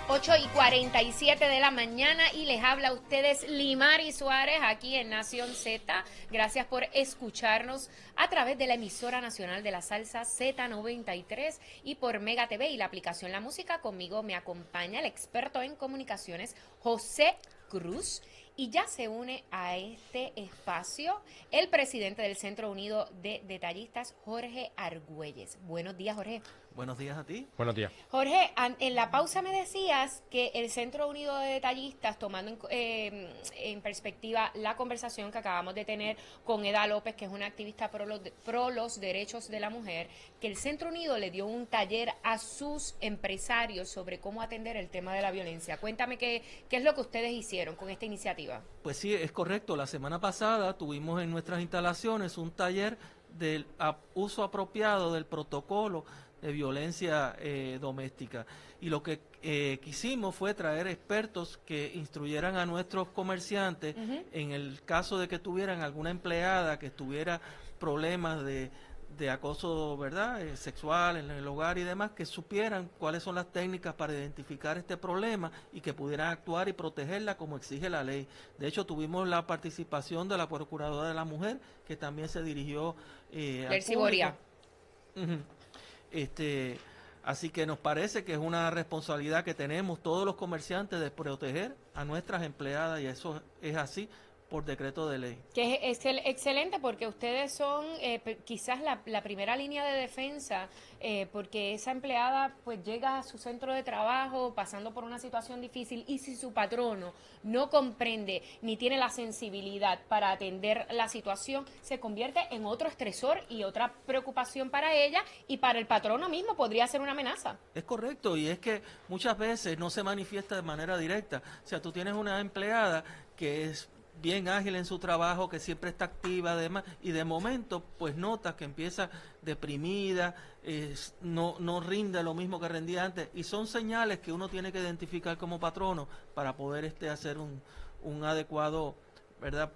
8:47 de la mañana y les habla a ustedes Limari Suárez aquí en Nación Z. Gracias por escucharnos a través de la emisora nacional de la salsa Z93 y por Mega TV y la aplicación La Música. Conmigo me acompaña el experto en comunicaciones José Cruz. Y ya se une a este espacio el presidente del Centro Unido de Detallistas, Jorge Argüelles. Buenos días, Jorge. Buenos días a ti. Buenos días. Jorge, en la pausa me decías que el Centro Unido de Detallistas, tomando en perspectiva la conversación que acabamos de tener con Eda López, que es una activista pro los derechos de la mujer, que el Centro Unido le dio un taller a sus empresarios sobre cómo atender el tema de la violencia. Cuéntame qué es lo que ustedes hicieron con esta iniciativa. Pues sí, es correcto. La semana pasada tuvimos en nuestras instalaciones un taller del uso apropiado del protocolo de violencia doméstica. Y lo que quisimos fue traer expertos que instruyeran a nuestros comerciantes en el caso de que tuvieran alguna empleada que tuviera problemas de acoso, ¿verdad?, sexual en el hogar y demás, que supieran cuáles son las técnicas para identificar este problema y que pudieran actuar y protegerla como exige la ley. De hecho, tuvimos la participación de la Procuradora de la Mujer, que también se dirigió al público. Así que nos parece que es una responsabilidad que tenemos todos los comerciantes de proteger a nuestras empleadas, y eso es así por decreto de ley. Que es excelente porque ustedes son quizás la primera línea de defensa, porque esa empleada pues llega a su centro de trabajo pasando por una situación difícil, y si su patrono no comprende ni tiene la sensibilidad para atender la situación, se convierte en otro estresor y otra preocupación para ella, y para el patrono mismo podría ser una amenaza. Es correcto, y es que muchas veces no se manifiesta de manera directa. O sea, tú tienes una empleada que es bien ágil en su trabajo, que siempre está activa además, y de momento pues notas que empieza deprimida, no rinde lo mismo que rendía antes, y son señales que uno tiene que identificar como patrono para poder hacer un adecuado, ¿verdad?,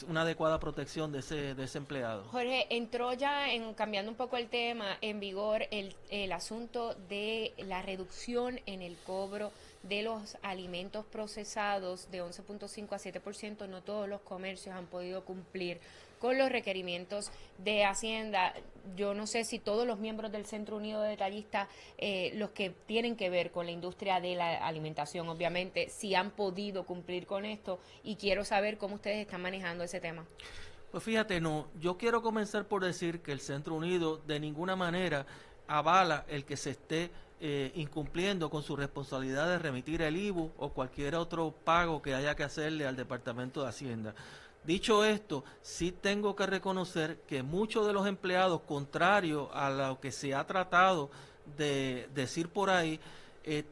una adecuada protección de ese empleado. Jorge, entró ya, cambiando un poco el tema, en vigor el asunto de la reducción en el cobro de los alimentos procesados de 11.5 a 7%. No todos los comercios han podido cumplir con los requerimientos de Hacienda. Yo no sé si todos los miembros del Centro Unido de Detallistas, los que tienen que ver con la industria de la alimentación, obviamente, si han podido cumplir con esto, y quiero saber cómo ustedes están manejando ese tema. Pues fíjate, yo quiero comenzar por decir que el Centro Unido de ninguna manera avala el que se esté incumpliendo con su responsabilidad de remitir el IVU o cualquier otro pago que haya que hacerle al Departamento de Hacienda. Dicho esto, sí tengo que reconocer que muchos de los empleados, contrario a lo que se ha tratado de decir por ahí,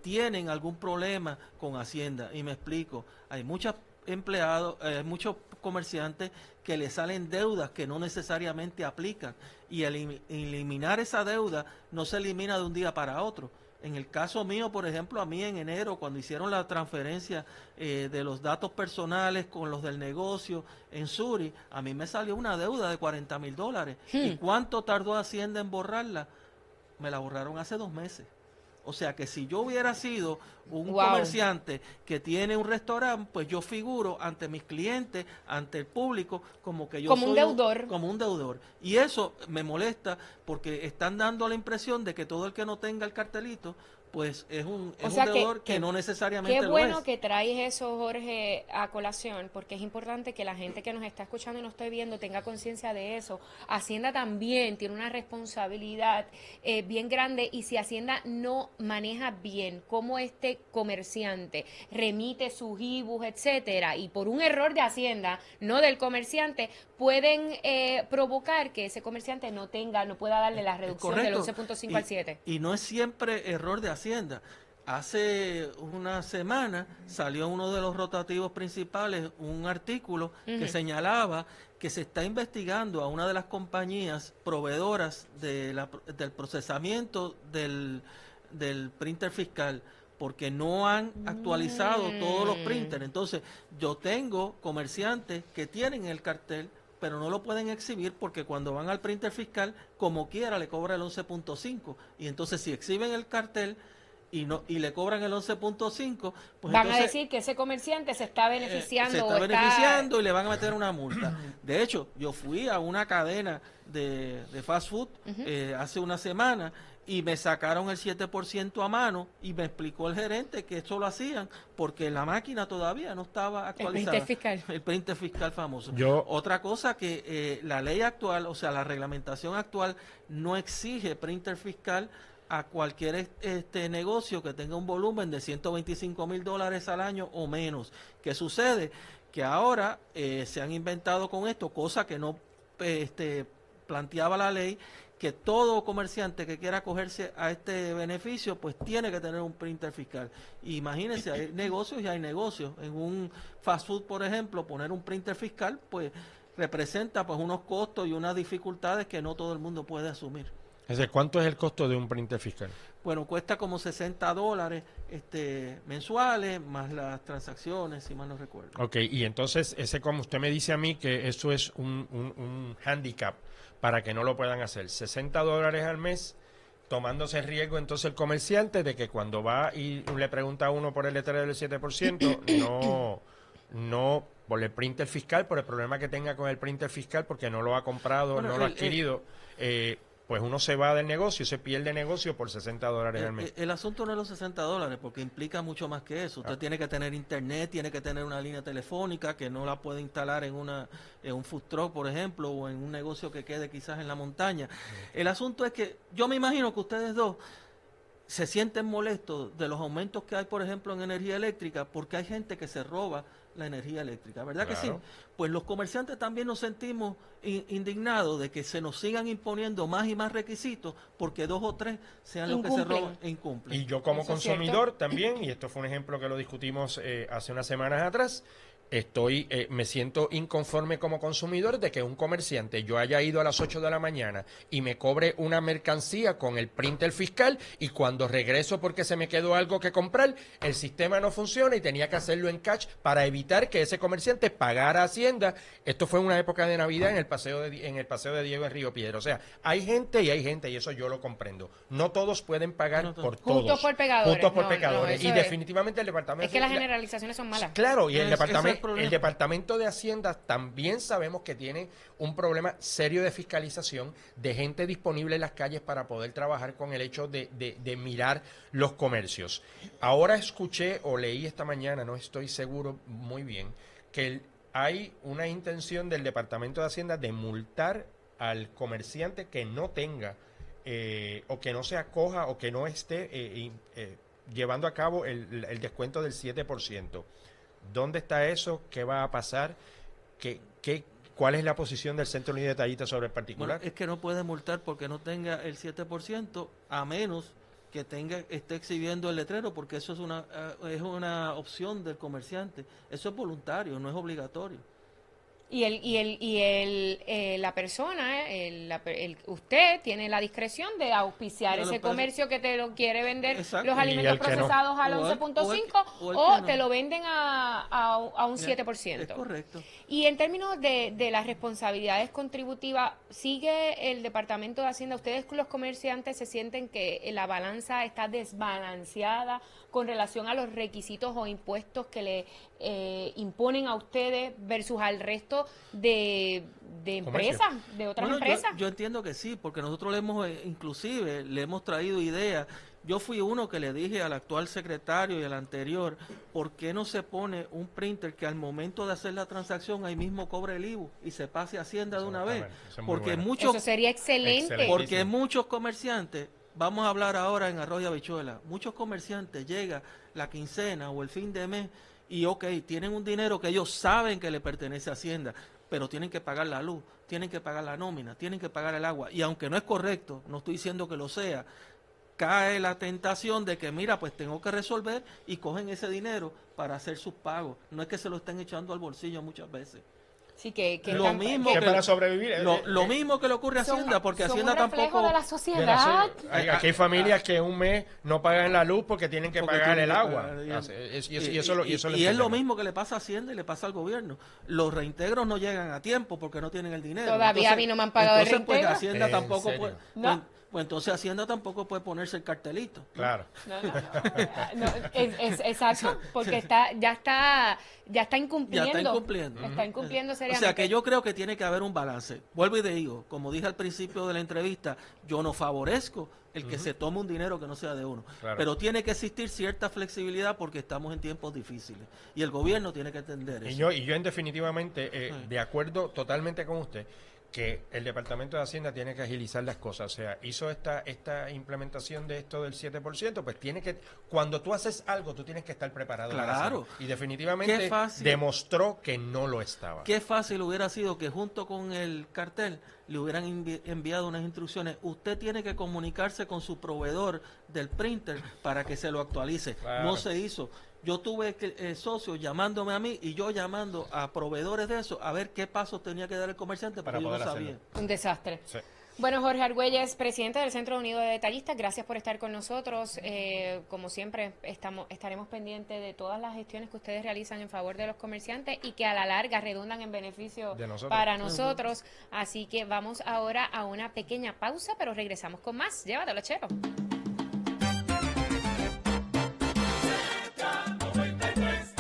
tienen algún problema con Hacienda. Y me explico, hay muchos empleados, muchos comerciantes que le salen deudas que no necesariamente aplican, y eliminar esa deuda no se elimina de un día para otro. En el caso mío, por ejemplo, a mí en enero, cuando hicieron la transferencia de los datos personales con los del negocio en Suri, a mí me salió una deuda de $40,000. ¿Y cuánto tardó Hacienda en borrarla? Me la borraron hace 2 meses. O sea que si yo hubiera sido un comerciante que tiene un restaurante, pues yo figuro ante mis clientes, ante el público, como que yo como soy un deudor. como un deudor. Y eso me molesta porque están dando la impresión de que todo el que no tenga el cartelito, pues es un deudor que no necesariamente qué lo bueno es. que traes eso, Jorge, a colación, porque es importante que la gente que nos está escuchando y nos esté viendo tenga conciencia de eso. Hacienda también tiene una responsabilidad bien grande, y si Hacienda no maneja bien cómo este comerciante remite sus IBUs, etcétera, y por un error de Hacienda, no del comerciante, pueden provocar que ese comerciante no pueda darle la reducción del 11.5 al 7. Y no es siempre error de Hacienda. Hace una semana salió uno de los rotativos principales un artículo que señalaba que se está investigando a una de las compañías proveedoras del procesamiento del printer fiscal, porque no han actualizado todos los printers. Entonces, yo tengo comerciantes que tienen el cartel, pero no lo pueden exhibir porque cuando van al printer fiscal, como quiera, le cobra el 11.5. Y entonces, si exhiben el cartel y le cobran el 11.5, pues van entonces a decir que ese comerciante se está beneficiando. se está beneficiando y le van a meter una multa. De hecho, yo fui a una cadena de fast food hace una semana y me sacaron el 7% a mano y me explicó el gerente que esto lo hacían porque la máquina todavía no estaba actualizada. El printer fiscal. El printer fiscal famoso. Yo, Otra cosa que la ley actual, o sea, la reglamentación actual no exige printer fiscal a cualquier negocio que tenga un volumen de $125,000 al año o menos. ¿Qué sucede? Que ahora se han inventado con esto, cosa que no planteaba la ley, que todo comerciante que quiera acogerse a este beneficio, pues tiene que tener un printer fiscal. Imagínense, hay negocios y hay negocios. En un fast food, por ejemplo, poner un printer fiscal, pues representa pues unos costos y unas dificultades que no todo el mundo puede asumir. ¿cuánto es el costo de un printer fiscal? Bueno, cuesta como $60 mensuales, más las transacciones, si mal no recuerdo. Ok, y entonces, como usted me dice a mí, que eso es un handicap para que no lo puedan hacer. $60 al mes, tomándose el riesgo entonces el comerciante de que cuando va y le pregunta a uno por el letrero del 7%, no por el printer fiscal, por el problema que tenga con el printer fiscal, porque no lo ha comprado, Bueno, no lo ha adquirido, pues uno se va del negocio, se pierde el negocio por $60 al mes. El asunto no es los $60, porque implica mucho más que eso. Usted tiene que tener internet, tiene que tener una línea telefónica que no la puede instalar en un food truck, por ejemplo, o en un negocio que quede quizás en la montaña. El asunto es que yo me imagino que ustedes dos se sienten molestos de los aumentos que hay, por ejemplo, en energía eléctrica, porque hay gente que se roba la energía eléctrica, ¿verdad que sí? Pues los comerciantes también nos sentimos indignados de que se nos sigan imponiendo más y más requisitos porque 2 o 3 sean los que se roban e incumplen. Y yo como Eso es consumidor también, y esto fue un ejemplo que lo discutimos hace unas semanas atrás, me siento inconforme como consumidor de que un comerciante yo haya ido a las 8 de la mañana y me cobre una mercancía con el printer fiscal y cuando regreso porque se me quedó algo que comprar, el sistema no funciona y tenía que hacerlo en cash para evitar que ese comerciante pagara Hacienda. Esto fue en una época de Navidad en el paseo de Diego en Río Piedra. O sea, hay gente y eso yo lo comprendo. No todos pueden pagar por todos. Juntos por pecadores. Juntos por No, pecadores. no, y es. definitivamente el departamento... Es que las generalizaciones son malas. Claro, y el problema. Departamento de Hacienda también sabemos que tiene un problema serio de fiscalización, de gente disponible en las calles para poder trabajar con el hecho de mirar los comercios. Ahora escuché o leí esta mañana, no estoy seguro muy bien, que hay una intención del Departamento de Hacienda de multar al comerciante que no tenga o que no se acoja o que no esté llevando a cabo el descuento del 7%. ¿Dónde está eso? ¿Qué va a pasar? ¿Cuál es la posición del Centro Unido de Detallistas sobre el particular? Bueno, es que no puede multar porque no tenga el 7%, a menos que esté exhibiendo el letrero, porque eso es una opción del comerciante. Eso es voluntario, no es obligatorio. La persona, usted tiene la discreción de auspiciar ese comercio que te lo quiere vender. Exacto. Los alimentos procesados al O 11.5 o te lo venden a un 7%. Es correcto. Y en términos de las responsabilidades contributivas, ¿sigue el Departamento de Hacienda? ¿Ustedes los comerciantes se sienten que la balanza está desbalanceada con relación a los requisitos o impuestos que le imponen a ustedes versus al resto de empresas, de otras empresas? Yo entiendo que sí, porque nosotros inclusive le hemos traído ideas. Yo fui uno que le dije al actual secretario y al anterior, ¿por qué no se pone un printer que al momento de hacer la transacción ahí mismo cobre el IVU y se pase a Hacienda de una vez? Porque eso sería excelente. Porque muchos comerciantes, vamos a hablar ahora en arroz y habichuela, muchos comerciantes llega la quincena o el fin de mes y tienen un dinero que ellos saben que le pertenece a Hacienda, pero tienen que pagar la luz, tienen que pagar la nómina, tienen que pagar el agua, y aunque no es correcto, no estoy diciendo que lo sea, cae la tentación de que, mira, pues tengo que resolver y cogen ese dinero para hacer sus pagos. No es que se lo estén echando al bolsillo muchas veces. Sí, que lo mismo que para sobrevivir. Lo mismo que le ocurre a Hacienda, porque Hacienda tampoco... de la sociedad. Aquí hay familias que un mes no pagan la luz porque tienen que pagar el agua. Y es lo mismo que le pasa a Hacienda y le pasa al gobierno. Los reintegros no llegan a tiempo porque no tienen el dinero. Todavía a mí no me han pagado el reintegro. Entonces, pues reintegro. Hacienda tampoco puede... pues entonces Hacienda tampoco puede ponerse el cartelito. Claro. Exacto, porque ya está incumpliendo. Ya está incumpliendo. Está incumpliendo O seriamente. sea que yo creo que tiene que haber un balance. Vuelvo y te digo, como dije al principio de la entrevista, yo no favorezco el que se tome un dinero que no sea de uno. Claro. Pero tiene que existir cierta flexibilidad porque estamos en tiempos difíciles. Y el gobierno tiene que entender eso. Y yo en definitivamente, de acuerdo totalmente con usted, que el Departamento de Hacienda tiene que agilizar las cosas. O sea, hizo esta implementación de esto del 7%, pues tiene que, cuando tú haces algo, tú tienes que estar preparado. Claro. Para hacerlo. Y definitivamente Qué fácil. demostró que no lo estaba. Qué fácil hubiera sido que junto con el cartel le hubieran enviado unas instrucciones. Usted tiene que comunicarse con su proveedor del printer para que se lo actualice. Claro. No se hizo. Yo tuve socios llamándome a mí y yo llamando a proveedores de eso a ver qué pasos tenía que dar el comerciante porque yo no sabía. Un desastre. Sí. Bueno, Jorge Argüelles, presidente del Centro Unido de Detallistas, gracias por estar con nosotros. Como siempre, estaremos pendientes de todas las gestiones que ustedes realizan en favor de los comerciantes y que a la larga redundan en beneficio De nosotros. para nosotros. Así que vamos ahora a una pequeña pausa, pero regresamos con más. Llévatelo, Chero.